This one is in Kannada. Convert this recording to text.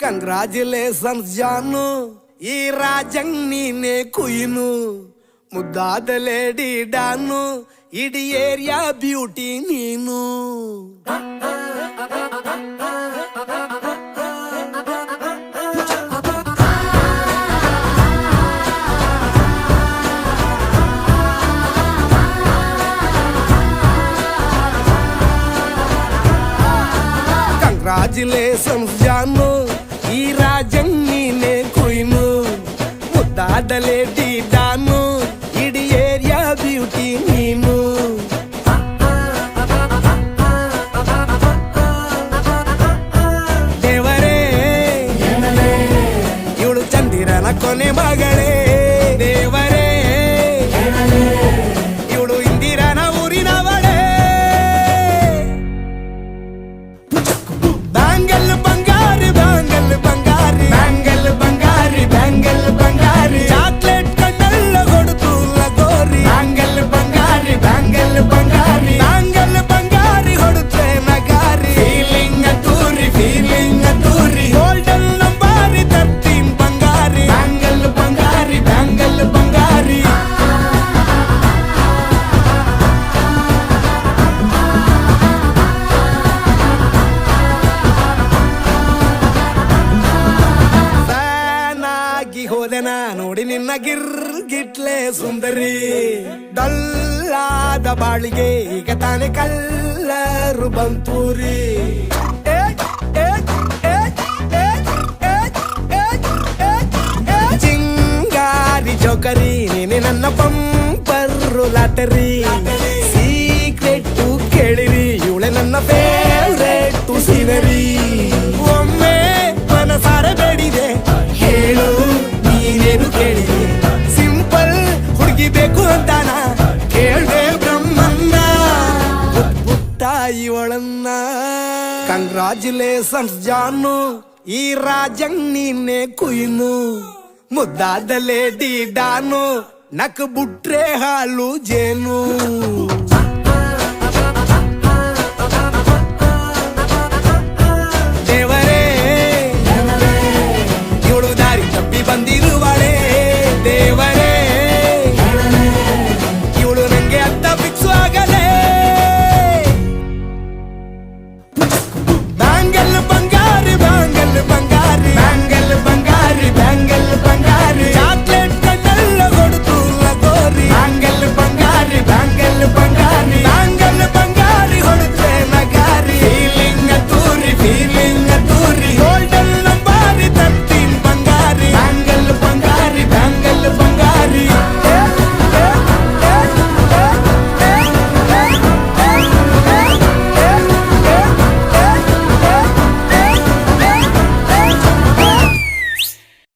ಕಂಗ್ರಾಚುಲೇಷನ್ಸ್ ಜಾನು, ಈ ರಾಜಂಗ್ ನೀನೆ ಕುಯ್ನು, ಮುದ್ದಾದ ಲೇಡಿ ಡಾನು, ಇಡೀ ಏರಿಯಾ ಬ್ಯೂಟಿ ನೀನು. ಕಂಗ್ರಾಚುಲೇಷನ್ಸ್ ಜಾನು, ಈ ರಾಜಂಗ್ ನೀನೆ ಕುಯ್ನು, ಮುದ್ದಾದ ಲೇಡಿ ಡಾನು, ಇಡೀ ಏರಿಯಾ ಬ್ಯೂಟಿ ನೀನು. ದೇವರೇ ಇವಳು ಚಂದಿರನ ಕೊನೆ ಮಗಳೇ, ದೇವರೇ ಇವಳು ಇಂದಿರನ ಊರಿನವಳೇ. ಬ್ಯಾಂಗಲ್ ಬಂಗಾರಿ ಬ್ಯಾಂಗಲ್ ಬಂಗಾರಿ ಬ್ಯಾಂಗಲ್ ಬಂಗಾರಿ ಬ್ಯಾಂಗಲ್ ಬಂಗಾರಿ, ಚಾಕ್ಲೇಟ್ ಕಣ್ಣೆಲ್ಲ ಕೊಡುತ್ತು ಲಗೋರಿ. ಬ್ಯಾಂಗಲ್ ಬಂಗಾರಿ ಬ್ಯಾಂಗಲ್ ಬಂಗಾರಿ ಬ್ಯಾಂಗಲ್ ಬಂಗಾರಿ ಹೊಡುತ್ತೆ ನಗಾರಿ. ಫೀಲಿಂಗ್ ತೂರಿ ಗೋಲ್ಡನ್ ನಂಬಾರಿ 13 ಬಂಗಾರಿ. ಬ್ಯಾಂಗಲ್ ಬಂಗಾರಿ ಬ್ಯಾಂಗಲ್ ಬಂಗಾರಿ. ಹೋದೆನ ನೋಡಿ ನಿನ್ನ ಗಿರ್ಗಿಟ್ಲೆ ಸುಂದರಿ, ಡಲ್ಲಾದ ಬಾಳಿಗೆ ಈಗ ತಾನೆ ಕಲ್ಲರು ಬಂತೂರಿ. ಚಿಂಗಾರಿ ಜೋಕರಿ ನೀನೆ ನನ್ನ ಬಂಪರು ಲಾಟರಿ. ಸೀಕ್ರೆಟ್ ಕೇಳಿರಿ ಇವಳೆ ನನ್ನ ಫೇವ್ರೇಟ್ ಸೀನರಿ. ಒಮ್ಮೆ ಮನಸಾರೆ ಬೇಡಿದೆ ಹೇಳು ನೀನೇನು ಕೇಳಿದೆ, ಸಿಂಪಲ್ ಹುಡುಗಿ ಬೇಕು ಅಂತಾನ ಕೇಳ್ದೆ ಬ್ರಹ್ಮನ್ನ ಪುಟ್ಟ ಇವಳನ್ನ. ಕಂಗ್ರಾಚುಲೇಷನ್ಸ್ ಜಾನು, ಈ ರಾಜಂಗ್ ನೀನೆ ಕುಯ್ನು, ಮುದ್ದಾದ ಲೇಡಿ ಡಾನು, ನಕ್ ಬುಟ್ರೆ ಹಾಲು ಜೇನು.